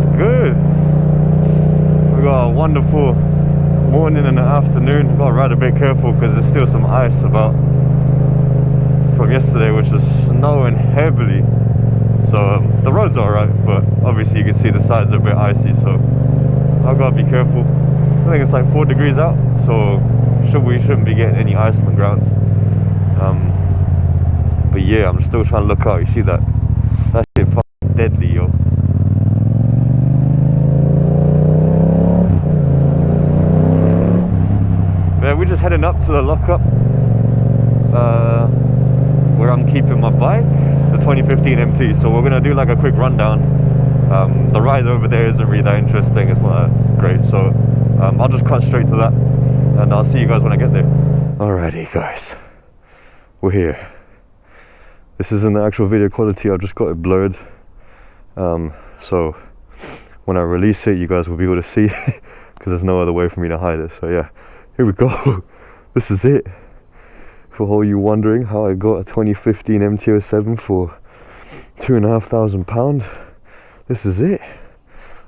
What's good? We got a wonderful morning and afternoon. We've got to ride a bit careful because there's still some ice about from yesterday, which was snowing heavily. So the road's alright, but obviously you can see the sides are a bit icy, so I've got to be careful. I think it's like 4 degrees out, so we shouldn't be getting any ice on the grounds. But yeah, I'm still trying to look out. You see that? That shit fucking deadly, yo. Yeah, we're just heading up to the lockup where I'm keeping my bike, the 2015 MT. So we're gonna do like a quick rundown. The ride over there isn't really that interesting. It's not that great, so I'll just cut straight to that, and I'll see you guys when I get there. Alrighty, guys, we're here. This isn't the actual video quality. I've just got it blurred. So when I release it, you guys will be able to see because there's no other way for me to hide it. So yeah. Here we go. This is it. For all you wondering how I got a 2015 MT-07 for £2,500, this is it.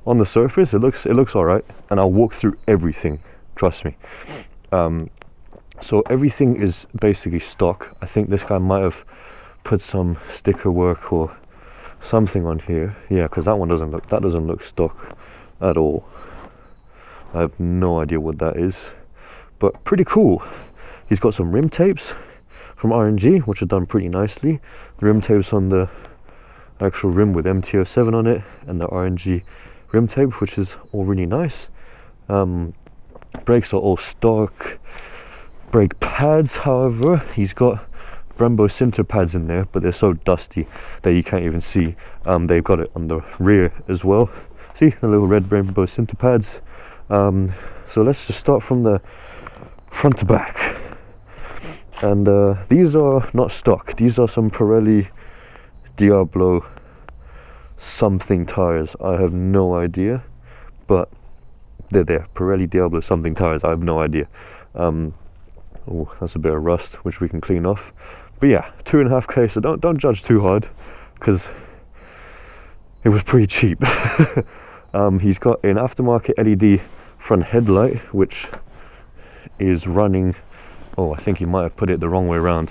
On the surface, it looks alright, and I'll walk through everything. Trust me. So everything is basically stock. I think this guy might have put some sticker work or something on here. Yeah, because that doesn't look stock at all. I have no idea what that is. But pretty cool. He's got some rim tapes from RNG, which are done pretty nicely. The rim tapes on the actual rim with MT-07 on it, and the RNG rim tape, which is all really nice. Brakes are all stock. Brake pads, however, he's got Brembo sinter pads in there, but they're so dusty that you can't even see. They've got it on the rear as well. See the little red Brembo sinter pads. So let's just start from the front to back, and these are not stock. These are some Pirelli Diablo something tires. I have no idea, but they're there. Pirelli Diablo something tires. I have no idea. Oh, that's a bit of rust which we can clean off. But yeah, 2.5K. So don't judge too hard because it was pretty cheap. He's got an aftermarket LED front headlight, which is running, oh, I think he might have put it the wrong way around,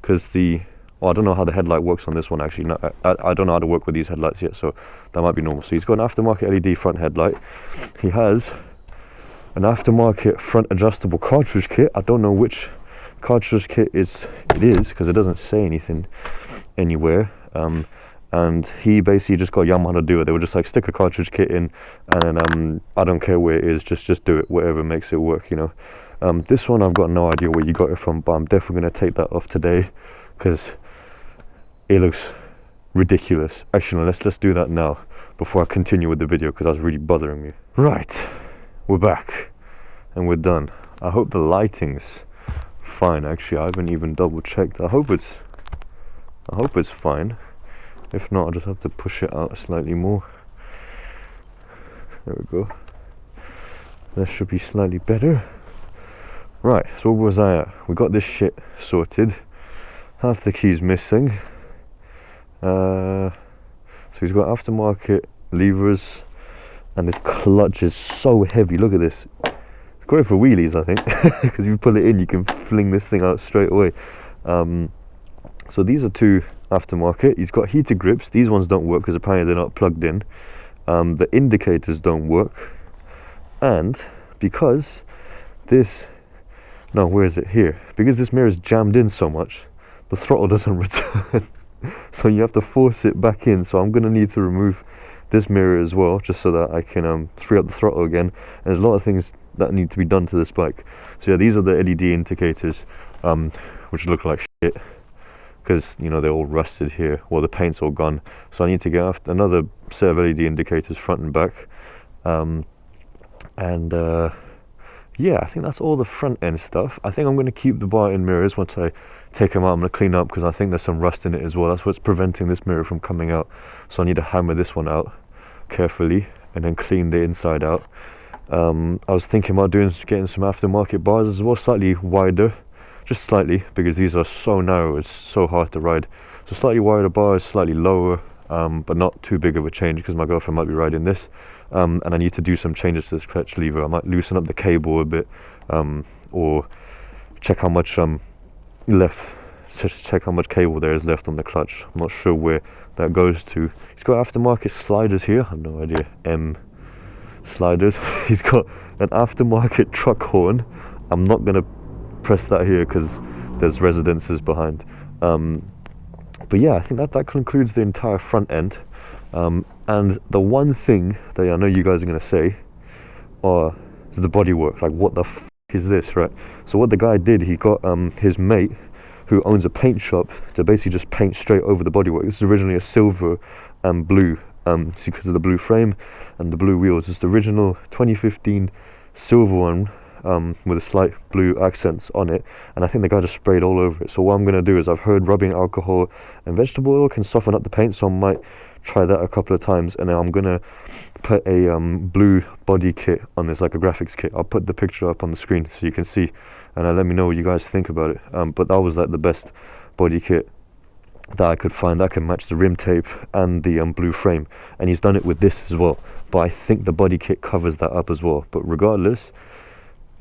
because I don't know how the headlight works on this one actually. No, I don't know how to work with these headlights yet, so that might be normal. So he's got an aftermarket LED front headlight. He has an aftermarket front adjustable cartridge kit. I don't know which cartridge kit it is because it doesn't say anything anywhere. And he basically just got Yamaha to do it. They were just like, stick a cartridge kit in, and I don't care where it is, just do it, whatever makes it work, you know. This one I've got no idea where you got it from, but I'm definitely going to take that off today because it looks ridiculous. Actually, no, let's do that now before I continue with the video because that's really bothering me. Right, we're back and we're done. I hope the lighting's fine. Actually, I haven't even double checked. I hope it's fine. If not, I'll just have to push it out slightly more. There we go. That should be slightly better. Right, so where was I at? We got this shit sorted. Half the keys missing. So he's got aftermarket levers, and his clutch is so heavy. Look at this. It's great for wheelies, I think, because if you pull it in, you can fling this thing out straight away. So these are two aftermarket. He's got heated grips. These ones don't work because apparently they're not plugged in. The indicators don't work, and because this, no, where is it? Here. Because this mirror is jammed in so much, the throttle doesn't return. So you have to force it back in. So I'm gonna need to remove this mirror as well, just so that I can free up the throttle again. And there's a lot of things that need to be done to this bike. So yeah, these are the LED indicators, which look like shit because, you know, they're all rusted here. Well, the paint's all gone. So I need to get another set of LED indicators front and back. Yeah, I think that's all the front end stuff. I think I'm going to keep the bar end mirrors. Once I take them out, I'm going to clean up because I think there's some rust in it as well. That's what's preventing this mirror from coming out. So I need to hammer this one out carefully and then clean the inside out. I was thinking about getting some aftermarket bars as well, slightly wider, just slightly, because these are so narrow, it's so hard to ride. So slightly wider bars, slightly lower, but not too big of a change because my girlfriend might be riding this. And I need to do some changes to this clutch lever. I might loosen up the cable a bit, or check how much left, just check how much cable there is left on the clutch. I'm not sure where that goes to. He's got aftermarket sliders here. I have no idea. Sliders. He's got an aftermarket truck horn. I'm not gonna press that here because there's residences behind. But yeah, I think that concludes the entire front end. And the one thing that I know you guys are gonna say is the bodywork. Like, what the f is this, right? So what the guy did, he got his mate who owns a paint shop to basically just paint straight over the bodywork. This is originally a silver and blue, because of the blue frame and the blue wheels. It's the original 2015 silver one, with a slight blue accents on it, and I think the guy just sprayed all over it. So what I'm going to do is, I've heard rubbing alcohol and vegetable oil can soften up the paint, so I might try that a couple of times, and then I'm going to put a blue body kit on this, like a graphics kit. I'll put the picture up on the screen so you can see, and let me know what you guys think about it. But that was like the best body kit that I could find that can match the rim tape and the blue frame, and he's done it with this as well, but I think the body kit covers that up as well. But regardless,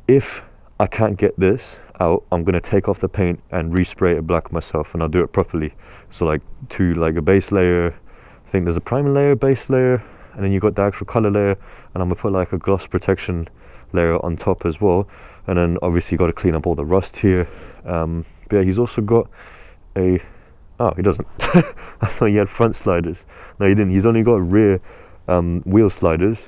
if I can't get this out, I'm going to take off the paint and respray it black myself, and I'll do it properly. So like a base layer, I think there's a primer layer, base layer, and then you got the actual color layer, and I'm going to put like a gloss protection layer on top as well. And then obviously you got to clean up all the rust here. But yeah, he's also got a, oh, he doesn't. I thought he had front sliders. No, he didn't. He's only got rear wheel sliders.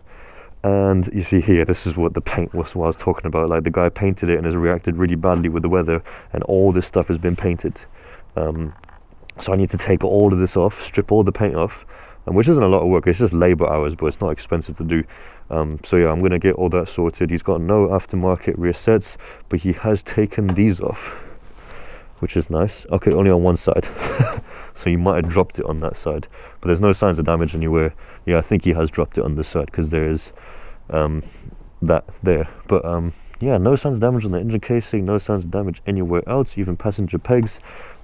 And you see here, this is what the paint was, what I was talking about. Like, the guy painted it and has reacted really badly with the weather, and all this stuff has been painted. So I need to take all of this off, strip all the paint off, which isn't a lot of work. It's just labor hours, but it's not expensive to do. So yeah, I'm going to get all that sorted. He's got no aftermarket rear sets, but he has taken these off, which is nice. Okay, only on one side. So he might have dropped it on that side, but there's no signs of damage anywhere. Yeah, I think he has dropped it on this side because there is that there. But yeah, no signs of damage on the engine casing, no signs of damage anywhere else, even passenger pegs,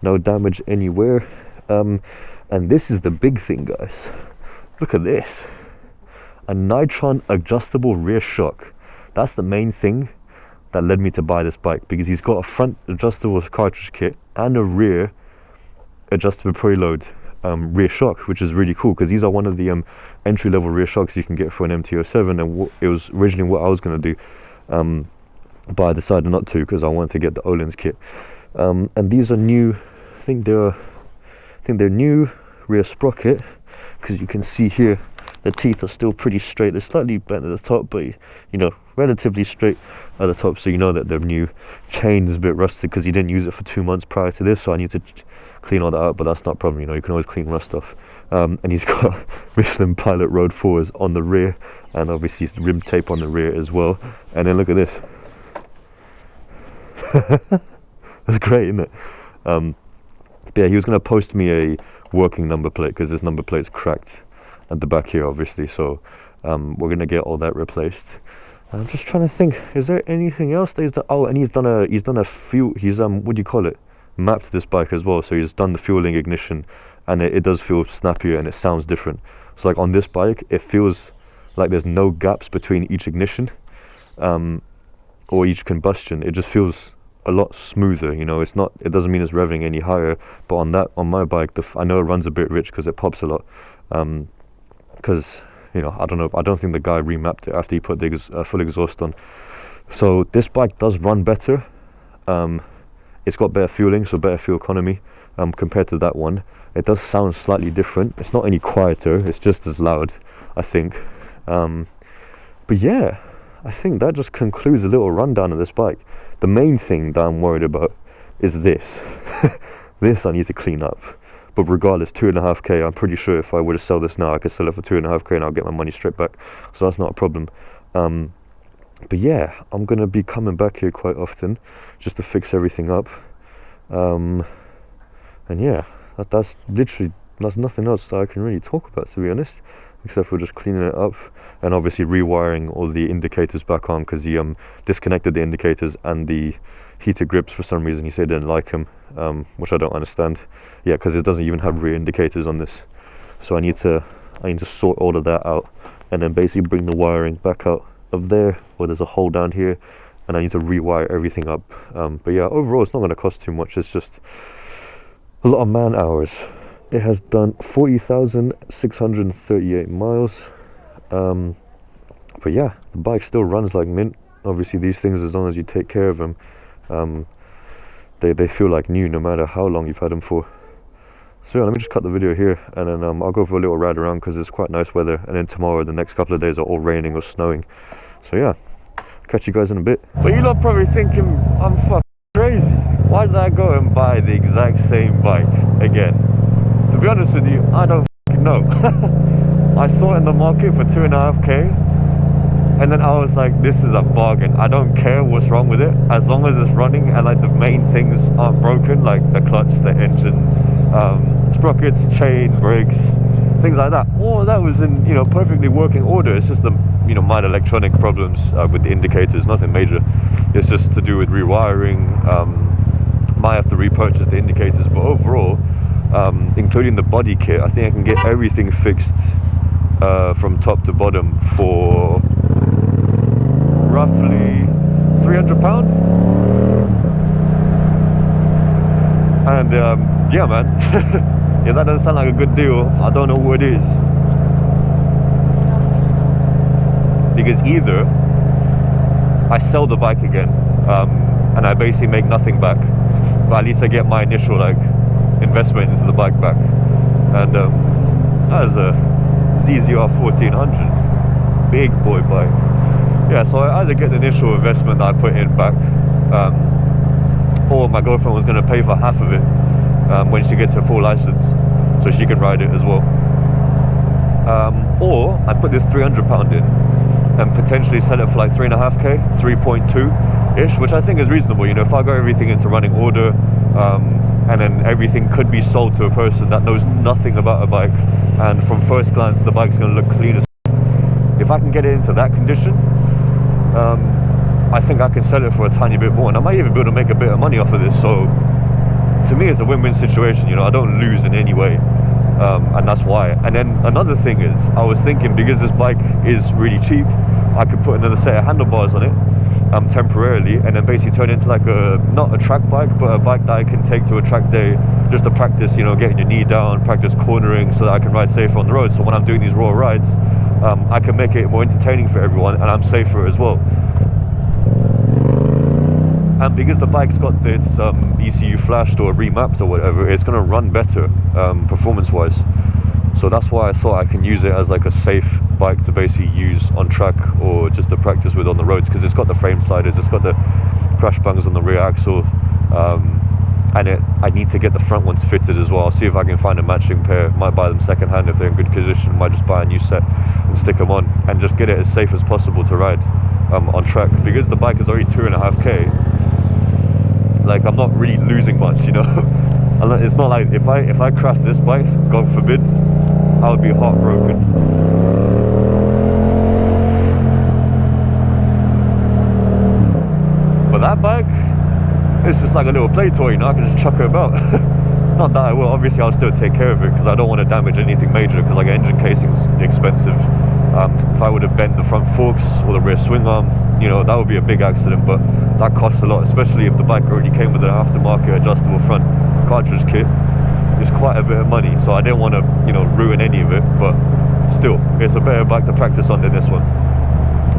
no damage anywhere. And this is the big thing, guys. Look at this. A Nitron adjustable rear shock. That's the main thing that led me to buy this bike, because he's got a front adjustable cartridge kit and a rear adjustable preload rear shock, which is really cool, because these are one of the entry-level rear shocks you can get for an MT-07, and it was originally what I was going to do, but I decided not to because I wanted to get the Öhlins kit. And these are new. I think they're new rear sprocket, because you can see here the teeth are still pretty straight. They're slightly bent at the top, but you know, relatively straight at the top, so you know that they're new. Chain is a bit rusted because he didn't use it for 2 months prior to this, so I need to clean all that out, but that's not a problem. You know, you can always clean rust off. And he's got Michelin Pilot Road 4s on the rear, and obviously rim tape on the rear as well. And then look at this. That's great, isn't it? But yeah, he was going to post me a working number plate, because this number plate's cracked at the back here, obviously. So we're going to get all that replaced. I'm just trying to think, is there anything else that he's done? Oh, and he's done a fuel, he's what do you call it, mapped this bike as well. So he's done the fueling ignition, and it does feel snappier and it sounds different. So like on this bike, it feels like there's no gaps between each ignition or each combustion. It just feels a lot smoother, you know. It doesn't mean it's revving any higher, but on my bike, I know it runs a bit rich because it pops a lot, because you know, I don't think the guy remapped it after he put the full exhaust on. So this bike does run better. It's got better fueling, so better fuel economy compared to that one. It does sound slightly different. It's not any quieter, it's just as loud, I think. But yeah, I think that just concludes a little rundown of this bike. The main thing that I'm worried about is this. This I need to clean up. But regardless, 2.5k, I'm pretty sure if I were to sell this now, I could sell it for 2.5k and I'll get my money straight back. So that's not a problem. But yeah, I'm going to be coming back here quite often just to fix everything up. And yeah, that's nothing else that I can really talk about, to be honest, except for just cleaning it up and obviously rewiring all the indicators back on, because he disconnected the indicators and the heater grips for some reason. He said he didn't like them, which I don't understand. Yeah, because it doesn't even have rear indicators on this. So I need to sort all of that out, and then basically bring the wiring back out of there, where there's a hole down here, and I need to rewire everything up. But yeah, overall it's not going to cost too much. It's just a lot of man hours. It has done 40,638 miles. But yeah, the bike still runs like mint. Obviously these things, as long as you take care of them, they feel like new no matter how long you've had them for. So yeah, let me just cut the video here, and then I'll go for a little ride around because it's quite nice weather, and then tomorrow the next couple of days are all raining or snowing. So yeah, catch you guys in a bit. But you lot probably thinking I'm fucking crazy. Why did I go and buy the exact same bike again? To be honest with you, I don't fucking know. I saw it in the market for 2.5K, and then I was like, this is a bargain. I don't care what's wrong with it, as long as it's running and like the main things aren't broken, like the clutch, the engine, sprockets, chain, brakes, things like that. All that was in, you know, perfectly working order. It's just the, you know, minor electronic problems with the indicators, nothing major. It's just to do with rewiring. Might have to repurchase the indicators, but overall, including the body kit, I think I can get everything fixed from top to bottom for roughly £300. And yeah, man. Yeah, that doesn't sound like a good deal. I don't know what it is, because either I sell the bike again, and I basically make nothing back, but at least I get my initial like investment into the bike back. And that is a ZZR 1400, big boy bike. Yeah, so I either get the initial investment that I put in back, or my girlfriend was going to pay for half of it when she gets her full license, so she can ride it as well. Or I put this £300 in and potentially sell it for like 3.5K, 3.2-ish, which I think is reasonable. You know, if I got everything into running order, and then everything could be sold to a person that knows nothing about a bike, and from first glance the bike's going to look clean as if I can get it into that condition, I think I can sell it for a tiny bit more, and I might even be able to make a bit of money off of this. So to me it's a win-win situation, you know, I don't lose in any way, and that's why. And then another thing is, I was thinking, because this bike is really cheap, I could put another set of handlebars on it temporarily, and then basically turn it into like a, not a track bike, but a bike that I can take to a track day just to practice, you know, getting your knee down, practice cornering, so that I can ride safer on the road. So when I'm doing these raw rides, I can make it more entertaining for everyone, and I'm safer as well. And because the bike's got its ECU flashed or remapped or whatever, it's going to run better performance wise. So that's why I thought I can use it as like a safe bike to basically use on track or just to practice with on the roads, because it's got the frame sliders, it's got the crash bungs on the rear axle, and I need to get the front ones fitted as well. I'll see if I can find a matching pair. Might buy them second hand if they're in good condition, might just buy a new set and stick them on, and just get it as safe as possible to ride on track. Because the bike is already 2.5K, like I'm not really losing much, you know. It's not like if I crash this bike, God forbid, I would be heartbroken. But that bike, it's just like a little play toy, you know. I can just chuck it about. Not that I will, obviously I'll still take care of it, because I don't want to damage anything major, because like engine casing's expensive. If I would have bent the front forks or the rear swing arm, you know, that would be a big accident, but that costs a lot, especially if the bike already came with an aftermarket adjustable front cartridge kit. It's quite a bit of money, so I didn't want to, you know, ruin any of it, but still, it's a better bike to practice on than this one.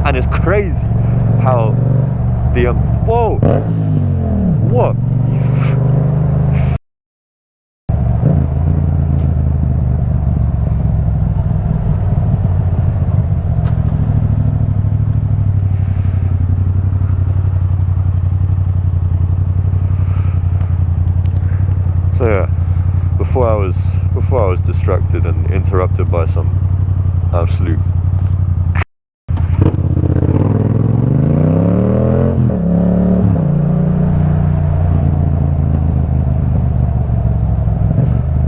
And it's crazy how the whoa, what? So yeah, before I was distracted and interrupted by some absolute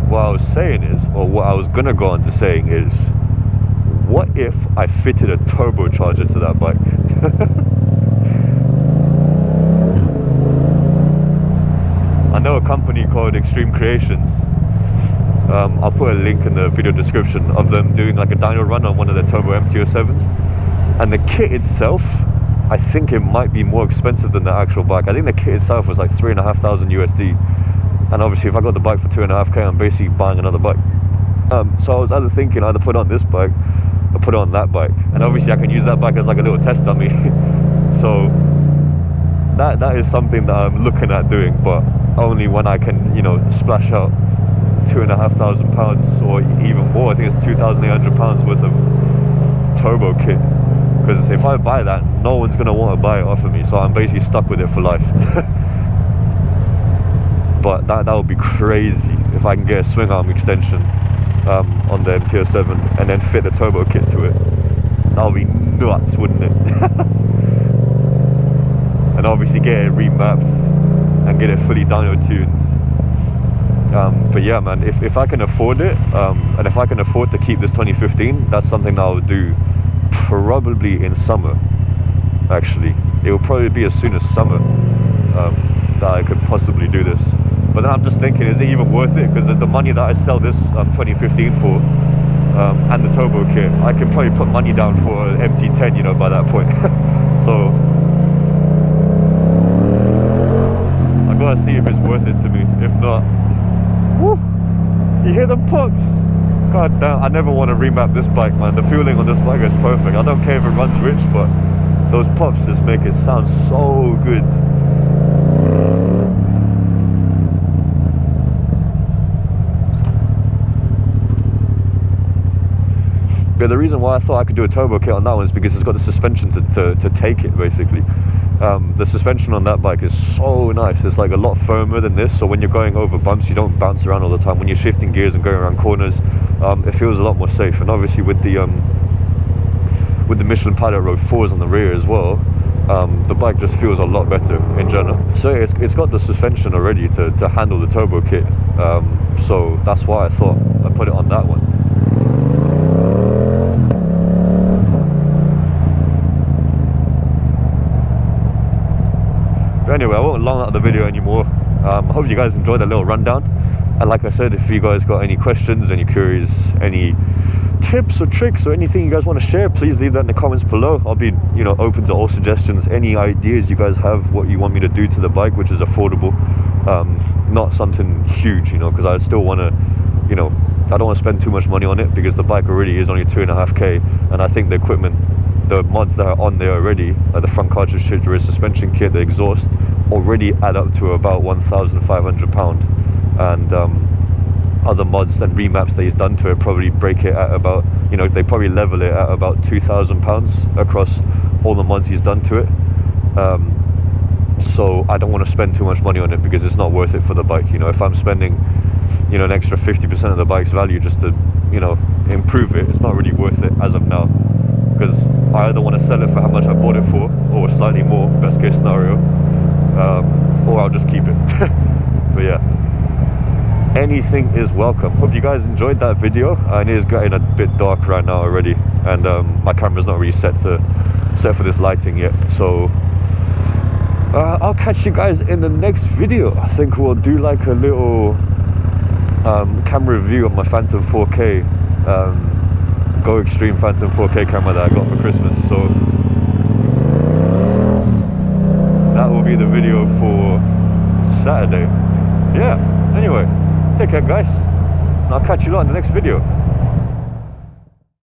what I was saying is, or what I was gonna go on to saying is, what if I fitted a turbocharger to that bike? I know a company called Extreme Creations, I'll put a link in the video description of them doing like a dyno run on one of their turbo MT-07s. And the kit itself, I think it might be more expensive than the actual bike. I think the kit itself was like 3,500 USD. And obviously if I got the bike for 2.5K, I'm basically buying another bike. So I was either thinking either put it on this bike or put it on that bike. And obviously I can use that bike as like a little test dummy. So that is something that I'm looking at doing, but only when I can, you know, splash out £2,500 or even more. I think it's £2,800 worth of turbo kit. Because if I buy that, no one's going to want to buy it off of me, so I'm basically stuck with it for life. But that would be crazy if I can get a swing arm extension on the MT-07 and then fit the turbo kit to it. That would be nuts, wouldn't it? And obviously get it remapped and get it fully dyno tuned. But yeah, man, if I can afford it, and if I can afford to keep this 2015, that's something that I'll do probably in summer. Actually, it will probably be as soon as summer that I could possibly do this. But then I'm just thinking, is it even worth it? Because the money that I sell this 2015 for, and the turbo kit, I can probably put money down for an MT-10, you know, by that point. So I gotta see if it's worth it to me. If not, woo, you hear them pops? God damn, I never want to remap this bike, man. The feeling on this bike is perfect. I don't care if it runs rich, but those pops just make it sound so good. Yeah, the reason why I thought I could do a turbo kit on that one is because it's got the suspension to take it, basically. The suspension on that bike is so nice. It's like a lot firmer than this, so when you're going over bumps, you don't bounce around all the time. When you're shifting gears and going around corners, it feels a lot more safe. And obviously with the Michelin Pilot Road 4s on the rear as well, the bike just feels a lot better in general. So it's got the suspension already to handle the turbo kit, so that's why I thought I'd put it on that one. But anyway, I won't long out the video anymore. I hope you guys enjoyed that little rundown. And like I said, if you guys got any questions, any queries, any tips or tricks or anything you guys want to share, please leave that in the comments below. I'll be, you know, open to all suggestions. Any ideas you guys have, what you want me to do to the bike, which is affordable, not something huge, you know, because I still want to, you know, I don't want to spend too much money on it because the bike already is only 2.5K, and I think the equipment, the mods that are on there already, like the front cartridge, rear suspension kit, the exhaust, already add up to about £1,500, and other mods and remaps that he's done to it probably break it at about, you know, they probably level it at about £2,000 across all the mods he's done to it. So I don't want to spend too much money on it because it's not worth it for the bike. You know, if I'm spending, you know, an extra 50% of the bike's value just to, you know, improve it, it's not really worth it as of now, because I either want to sell it for how much I bought it for, or slightly more, best case scenario, or I'll just keep it. But yeah, anything is welcome. Hope you guys enjoyed that video. It is getting a bit dark right now already, and my camera's not really set for this lighting yet, so I'll catch you guys in the next video. I think we'll do like a little camera review of my Phantom 4K, Go Extreme Phantom 4K camera that I got for Christmas. So that will be the video for Saturday. Yeah, anyway, take care guys, and I'll catch you lot in the next video.